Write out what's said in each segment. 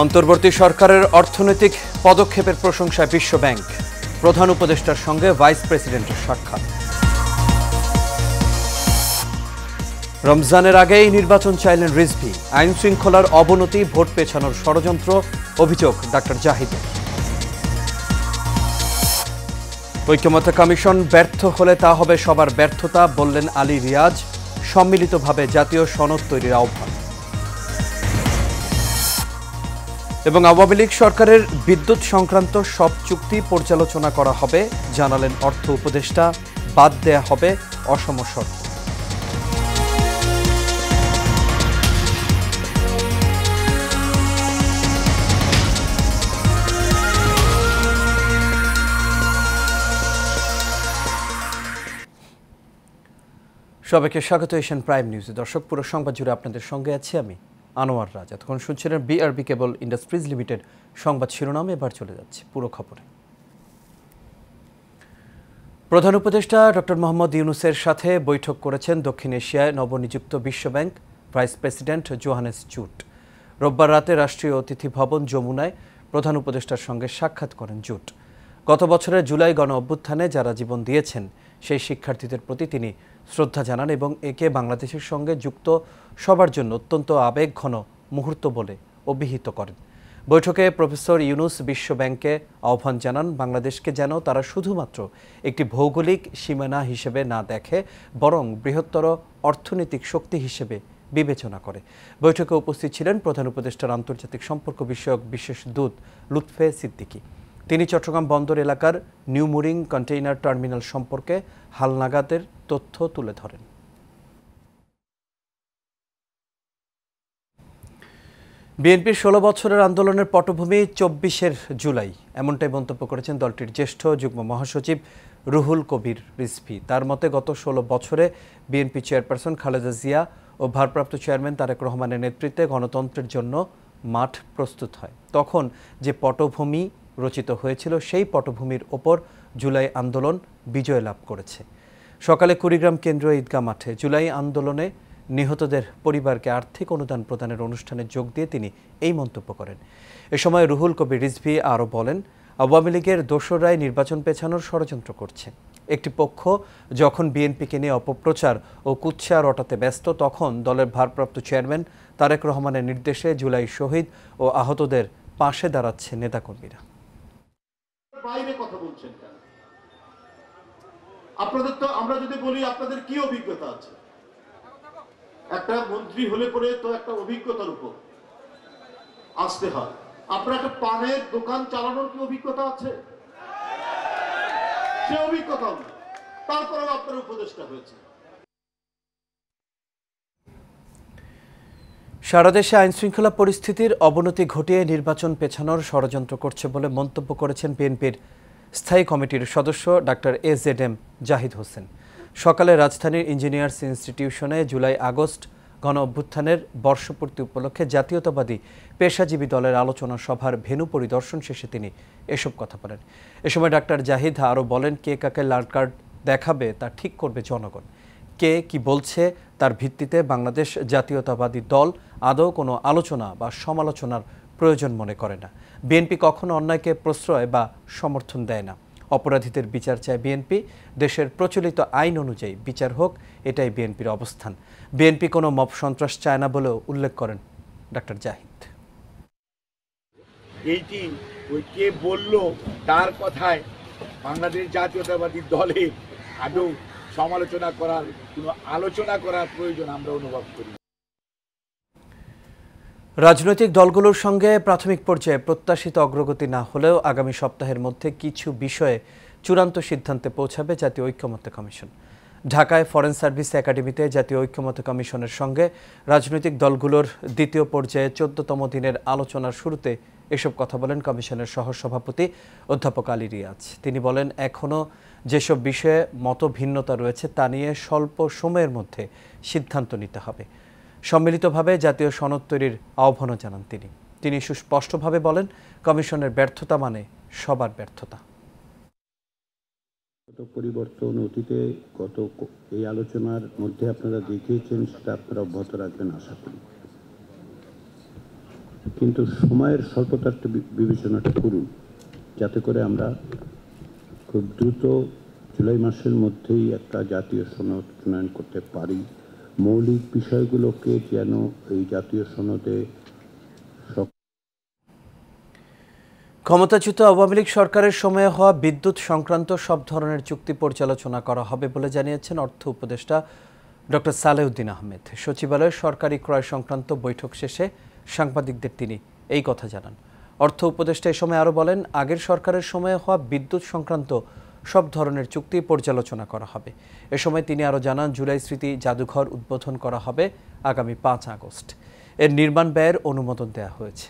অন্তর্বর্তী সরকারের অর্থনৈতিক পদক্ষেপের প্রশংসায় বিশ্ব ব্যাংক। প্রধান উপদেষ্টার সঙ্গে ভাইস প্রেসিডেন্টের সাক্ষাৎ। রমজানের আগেই নির্বাচন চাইলেন রিজভী। আইন শৃঙ্খলার অবনতি, ভোট পেছানোর ষড়যন্ত্র অভিযোগ ডাক্তার জাহিদের। ঐক্যমত্য কমিশন ব্যর্থ হলে তা হবে সবার ব্যর্থতা, বললেন আলী রিয়াজ। সম্মিলিতভাবে জাতীয় সনদ তৈরির আহ্বান। এবং আওয়ামী লীগ সরকারের বিদ্যুৎ সংক্রান্ত সব চুক্তি পর্যালোচনা করা হবে, জানালেন অর্থ উপদেষ্টা। বাদ দেয়া হবে অসম শর্ত। সবাইকে স্বাগত এশিয়ান প্রাইম নিউজে। দর্শক, পুরো সংবাদ জুড়ে আপনাদের সঙ্গে আছি আমি আনোয়ার রাজ। এতক্ষণ শুনছিলেন বিআরবি কেবল ইন্ডাস্ট্রিজ লিমিটেড সংবাদ শিরোনাম। এবার চলে যাচ্ছে পুরো খবরে। প্রধান উপদেষ্টা ডক্টর মোহাম্মদ ইউনূসের সাথে বৈঠক করেছেন দক্ষিণ এশিয়ায় নবনিযুক্ত বিশ্বব্যাংক ভাইস প্রেসিডেন্ট জোহানেস জুট। রোববার রাতে রাষ্ট্রীয় অতিথি ভবন যমুনায় প্রধান উপদেষ্টার সঙ্গে সাক্ষাৎ করেন জুট। গত বছরের জুলাই গণ অভ্যুত্থানে যারা জীবন দিয়েছেন সেই শিক্ষার্থীদের প্রতি তিনি শ্রদ্ধা জানান এবং একে বাংলাদেশের সঙ্গে যুক্ত সবার জন্য অত্যন্ত আবেগঘন মুহূর্ত বলে অভিহিত করেন। বৈঠকে প্রফেসর ইউনূস বিশ্ব ব্যাংকে আহ্বান জানান বাংলাদেশকে যেন তারা শুধুমাত্র একটি ভৌগোলিক সীমানা হিসেবে না দেখে, বরং বৃহত্তর অর্থনৈতিক শক্তি হিসেবে বিবেচনা করে। বৈঠকে উপস্থিত ছিলেন প্রধান উপদেষ্টার আন্তর্জাতিক সম্পর্ক বিষয়ক বিশেষ দূত লুৎফে সিদ্দিকী। তিনি চট্টগ্রাম বন্দর এলাকার নিউ মুরিং কন্টেইনার টার্মিনাল সম্পর্কে হালনাগাদের তথ্য তুলে ধরেন। বিএনপির ১৬ বছরের আন্দোলনের পটভূমি ২৪ জুলাই, এমনটাই মন্তব্য করেছেন দলটির জ্যেষ্ঠ যুগ্ম মহাসচিব রুহুল কবির রিজভী। তার মতে গত ১৬ বছরে বিএনপি চেয়ারপারসন খালেদা জিয়া ও ভারপ্রাপ্ত চেয়ারম্যান তারেক রহমানের নেতৃত্বে গণতন্ত্রের জন্য মাঠ প্রস্তুত হয়। তখন যে পটভূমি রচিত হয়েছিল সেই পটভূমির ওপর জুলাই আন্দোলন বিজয় লাভ করেছে। সকালে কুড়িগ্রাম কেন্দ্রীয় ঈদগাহ মাঠে জুলাই আন্দোলনে নিহতদের পরিবারকে আর্থিক অনুদান প্রদানের অনুষ্ঠানে যোগ দিয়ে তিনি এই মন্তব্য করেন। এ সময় রুহুল কবির রিজভী আরও বলেন, আওয়ামী লীগের দোসররাই নির্বাচন পেছানোর ষড়যন্ত্র করছে। একটি পক্ষ যখন বিএনপিকে নিয়ে অপপ্রচার ও কুৎসা রটাতে ব্যস্ত, তখন দলের ভারপ্রাপ্ত চেয়ারম্যান তারেক রহমানের নির্দেশে জুলাই শহীদ ও আহতদের পাশে দাঁড়াচ্ছে নেতাকর্মীরা। বাইরে কথা বলছেন কেন? আপনাদের তো, আমরা যদি বলি আপনাদের কি অভিজ্ঞতা আছে, একটা মন্ত্রী হলে পরে তো একটা অভিজ্ঞতার উপর আসতে হয়। আপনার একটা পানের দোকান চালানোর কি অভিজ্ঞতা আছে? সে অভিজ্ঞতা নেই, তারপরেও আপনার উপদেষ্টা হয়েছে। সারা দেশে আইনশৃঙ্খলা পরিস্থিতির অবনতি ঘটিয়ে নির্বাচন পেছানোর ষড়যন্ত্র করছে বলে মন্তব্য করেছেন বিএনপির স্থায়ী কমিটির সদস্য ডাক্তার AZM জাহিদ হোসেন। সকালে রাজধানীর ইঞ্জিনিয়ার্স ইনস্টিটিউশনে জুলাই আগস্ট গণ অভ্যুত্থানের বর্ষপূর্তি উপলক্ষে জাতীয়তাবাদী পেশাজীবী দলের আলোচনা সভার ভেন্যু পরিদর্শন শেষে তিনি এসব কথা বলেন। এ সময় ডাক্তার জাহিদ আরও বলেন, কে কাকে লাল কার্ড দেখাবে তা ঠিক করবে জনগণ। কে কি বলছে তার ভিত্তিতে বাংলাদেশ জাতীয়তাবাদী দল আদৌ কোনো আলোচনা বা সমালোচনার প্রয়োজন মনে করে না। বিএনপি কখনো অন্যায়কে প্রশ্রয় বা সমর্থন দেয় না। অপরাধীদের বিচার চায় বিএনপি। দেশের প্রচলিত আইন অনুযায়ী বিচার হোক, এটাই বিএনপির অবস্থান। বিএনপি কোনো মব সন্ত্রাস চায় না বলেও উল্লেখ করেন ডাক্তার জাহিদ। এইটি ওই কে বলল তার কথায় বাংলাদেশ জাতীয়তাবাদী দলে আদৌ সমালোচনা করার, কোনো আলোচনা করার প্রয়োজন আমরা অনুভব করি। রাজনৈতিক দলগুলোর সঙ্গে প্রাথমিক পর্যায়ে প্রত্যাশিত অগ্রগতি না হলেও আগামী সপ্তাহের মধ্যে কিছু বিষয়ে চূড়ান্ত সিদ্ধান্তে পৌঁছাবে জাতীয় ঐক্যমত্য কমিশন। ঢাকায় ফরেন সার্ভিস একাডেমিতে জাতীয় ঐক্যমত্য কমিশনের সঙ্গে রাজনৈতিক দলগুলোর দ্বিতীয় পর্যায়ে 14তম দিনের আলোচনার শুরুতে এসব কথা বলেন কমিশনের সহসভাপতি অধ্যাপক আলী রিয়াজ। তিনি বলেন, এখনও যেসব বিষয়ে মতভিন্নতা রয়েছে তা নিয়ে স্বল্প সময়ের মধ্যে সিদ্ধান্ত নিতে হবে। সম্মিলিতভাবে জাতীয় সনদ তৈরির আহ্বানও জানান তিনি সুস্পষ্টভাবে বলেন, কমিশনের ব্যর্থতা মানে সবার ব্যর্থতা। পরিবর্তন অতীতে গত এই আলোচনার মধ্যে আপনারা দেখিয়েছেন, সেটা আপনারা অব্যাহত রাখবেন আশা করি। কিন্তু সময়ের স্বল্পতাটা বিবেচনাটা করুন, যাতে করে আমরা খুব দ্রুত জুলাই মাসের মধ্যেই একটা জাতীয় সনদ প্রণয়ন করতে পারি। মৌলিক বিষয়গুলোকে যেন এই জাতীয় সনদে ক্ষমতাচ্যুত আওয়ামী লীগ সরকারের সময়ে হওয়া বিদ্যুৎ সংক্রান্ত সব ধরনের চুক্তি পর্যালোচনা করা হবে বলে জানিয়েছেন অর্থ উপদেষ্টা ডক্টর সালেউদ্দিন আহমেদ। সচিবালয়ের সরকারি ক্রয় সংক্রান্ত বৈঠক শেষে সাংবাদিকদের তিনি এই কথা জানান। অর্থ উপদেষ্টা এ সময় আরও বলেন, আগের সরকারের সময়ে হওয়া বিদ্যুৎ সংক্রান্ত সব ধরনের চুক্তি পর্যালোচনা করা হবে। এ সময় তিনি আরও জানান, জুলাই স্মৃতি জাদুঘর উদ্বোধন করা হবে আগামী 5 আগস্ট। এর নির্মাণ ব্যয়ের অনুমোদন দেওয়া হয়েছে।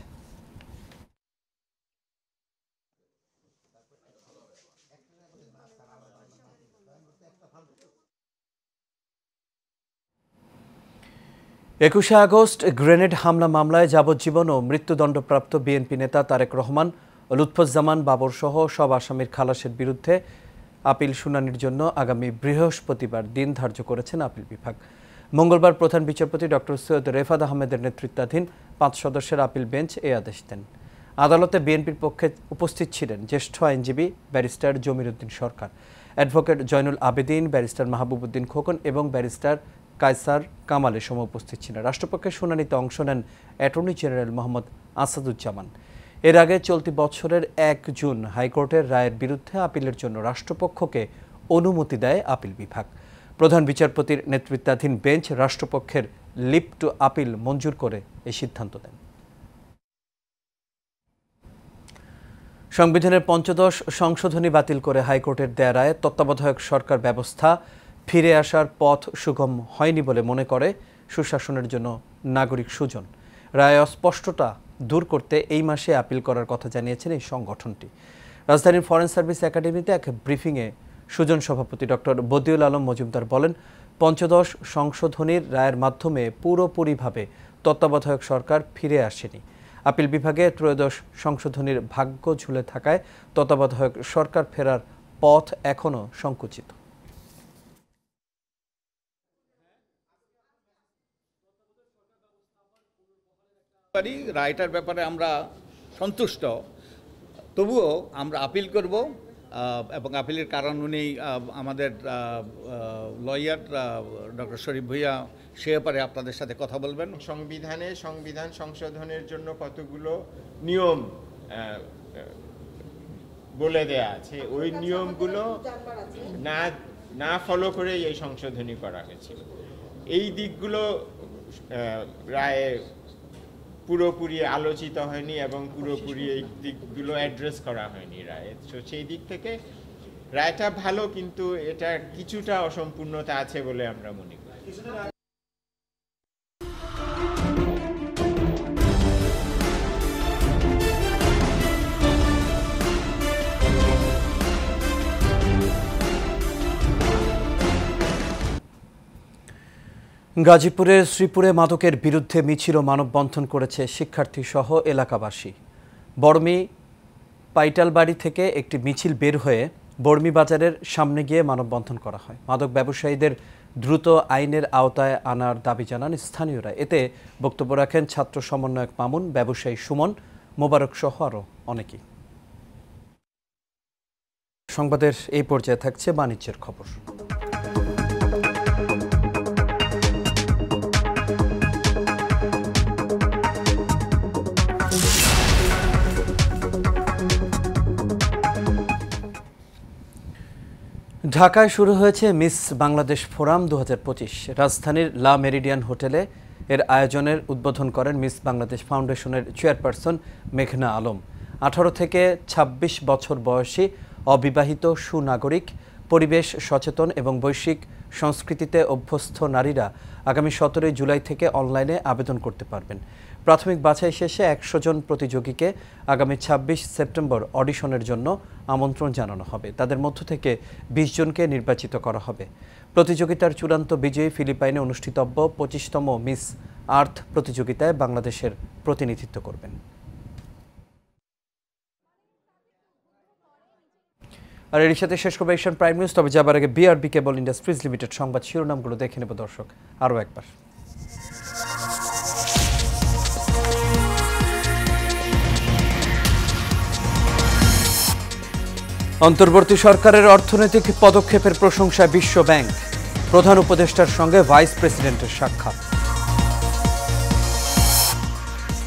একুশে আগস্ট গ্রেনেড হামলা মামলায় যাবজ্জীবন ও মৃত্যুদণ্ডপ্রাপ্ত বিএনপি নেতা তারেক রহমান, লুৎফুজ্জামান বাবর সহ সব আসামির খালাসের বিরুদ্ধে আপিল শুনানির জন্য আগামী বৃহস্পতিবার দিন ধার্য করেছেন আপিল বিভাগ। মঙ্গলবার প্রধান বিচারপতি ডক্টর সৈয়দ রেফাত আহমেদের নেতৃত্বাধীন 5 সদস্যের আপিল বেঞ্চ এই আদেশ দেন। আদালতে বিএনপির পক্ষে উপস্থিত ছিলেন জ্যেষ্ঠ আইনজীবী ব্যারিস্টার জমির উদ্দিন সরকার, অ্যাডভোকেট জয়নুল আবেদিন, ব্যারিস্টার মাহবুব উদ্দিন খোকন এবং ব্যারিস্টার কায়সার কামালের সময় উপস্থিত ছিলেন। রাষ্ট্রপক্ষের শুনানিতে অংশ নেন অ্যাটর্নি জেনারেল মোহাম্মদ আসাদুজ্জামান। এর আগে চলতি বছরের 1 জুন হাইকোর্টের রায়ের বিরুদ্ধে আপিলের জন্য রাষ্ট্রপক্ষকে অনুমতি দেয় আপিল বিভাগ। প্রধান বিচারপতির নেতৃত্বাধীন বেঞ্চ রাষ্ট্রপক্ষের লিভ টু আপিল মঞ্জুর করে এই সিদ্ধান্ত দেন। সংবিধানের ৫৫ সংশোধনী বাতিল করে হাইকোর্টের দেয়া রায়ে তত্ত্বাবধায়ক সরকার ব্যবস্থা ফিরে আসার পথ সুগম হয়নি বলে মনে করে সুশাসনের জন্য নাগরিক সুজন। রায় অস্পষ্টতা দূর করতে এই মাসে আপিল করার কথা জানিয়েছেন এই সংগঠনটি। রাজধানীর ফরেন সার্ভিস একাডেমিতে এক ব্রিফিংয়ে সুজন সভাপতি ডক্টর বদিউল আলম মজুমদার বলেন, ৫৫ সংশোধনীর রায়ের মাধ্যমে পুরোপুরিভাবে তত্ত্বাবধায়ক সরকার ফিরে আসেনি। আপিল বিভাগে ত্রয়োদশ সংশোধনীর ভাগ্য ঝুলে থাকায় তত্ত্বাবধায়ক সরকার ফেরার পথ এখনও সংকুচিত। রায়টার ব্যাপারে আমরা সন্তুষ্ট, তবুও আমরা আপিল করব এবং আপিলের কারণ উনি আমাদের লয়ার ডক্টর শরীফ ভূঁইয়া সে ব্যাপারে আপনাদের সাথে কথা বলবেন। সংবিধান সংশোধনের জন্য কতগুলো নিয়ম বলে দেয়া আছে, ওই নিয়মগুলো না ফলো করে এই সংশোধনী করা হয়েছিল। এই দিকগুলো রায়ে পুরোপুরি আলোচিত হয়নি এবং পুরোপুরি এই দিকগুলো অ্যাড্রেস করা হয়নি রায়ে। তো সেই দিক থেকে রায়টা ভালো, কিন্তু এটা কিছুটা অসম্পূর্ণতা আছে বলে আমরা মনে করি। গাজীপুরের শ্রীপুরে মাদকের বিরুদ্ধে মিছিল ও মানববন্ধন করেছে শিক্ষার্থী সহ এলাকাবাসী। বর্মি পাইটালবাড়ি থেকে একটি মিছিল বের হয়ে বর্মি বাজারের সামনে গিয়ে মানববন্ধন করা হয়। মাদক ব্যবসায়ীদের দ্রুত আইনের আওতায় আনার দাবি জানান স্থানীয়রা। এতে বক্তব্য রাখেন ছাত্র সমন্বয়ক মামুন, ব্যবসায়ী সুমন, মোবারক সহ আরও অনেকেই। সংবাদের এই পর্যায়ে থাকছে বাণিজ্যের খবর। ঢাকায় শুরু হয়েছে মিস বাংলাদেশ ফোরাম 2025। রাজধানীর লা মেরিডিয়ান হোটেলে এর আয়োজনের উদ্বোধন করেন মিস বাংলাদেশ ফাউন্ডেশনের চেয়ারপারসন মেঘনা আলম। 18 থেকে 26 বছর বয়সী অবিবাহিত সুনাগরিক, পরিবেশ সচেতন এবং বৈশ্বিক সংস্কৃতিতে অভ্যস্ত নারীরা আগামী 17 জুলাই থেকে অনলাইনে আবেদন করতে পারবেন। প্রাথমিক বাছাই শেষে 100 জন প্রতিযোগীকে আগামী 26 সেপ্টেম্বর অডিশনের জন্য আমন্ত্রণ জানানো হবে। তাদের মধ্য থেকে 20 জনকে নির্বাচিত করা হবে। প্রতিযোগিতার চূড়ান্ত বিজয়ী ফিলিপাইনে অনুষ্ঠিতব্য 25তম মিস আর্থ প্রতিযোগিতায় বাংলাদেশের প্রতিনিধিত্ব করবেন। আর এর সাথে শেষ করবে এশিয়ান প্রাইম নিউজ। তবে যাবার আগে বিআরবি কেবল ইন্ডাস্ট্রিজ লিমিটেড সংবাদ শিরোনামগুলো দেখে নেব দর্শক আরও একবার। অন্তর্বর্তী সরকারের অর্থনৈতিক পদক্ষেপের প্রশংসায় বিশ্ব ব্যাংক। প্রধান উপদেষ্টার সঙ্গে ভাইস প্রেসিডেন্টের সাক্ষাৎ।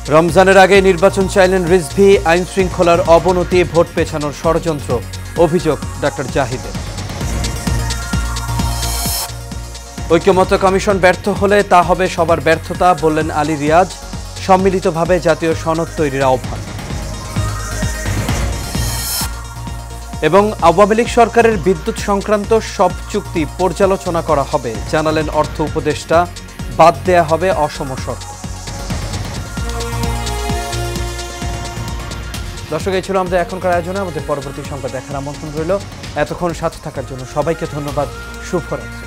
রমজানের আগে নির্বাচন চাইলেন রিজভী। আইন শৃঙ্খলার অবনতি, ভোট পেছানোর ষড়যন্ত্র অভিযোগ ডক্টর জাহিদের। ঐক্যমত্য কমিশন ব্যর্থ হলে তা হবে সবার ব্যর্থতা, বললেন আলী রিয়াজ। সম্মিলিতভাবে জাতীয় সনদ তৈরির আহ্বান। এবং আওয়ামী লীগ সরকারের বিদ্যুৎ সংক্রান্ত সব চুক্তি পর্যালোচনা করা হবে, জানালেন অর্থ উপদেষ্টা। বাদ দেয়া হবে অসম শর্ত। দর্শক, এই ছিল আমাদের এখনকার আয়োজনে। আমাদের পরবর্তী সংবাদ দেখার আমন্ত্রণ রইল। এতক্ষণ সাথে থাকার জন্য সবাইকে ধন্যবাদ। শুভরাত্রি।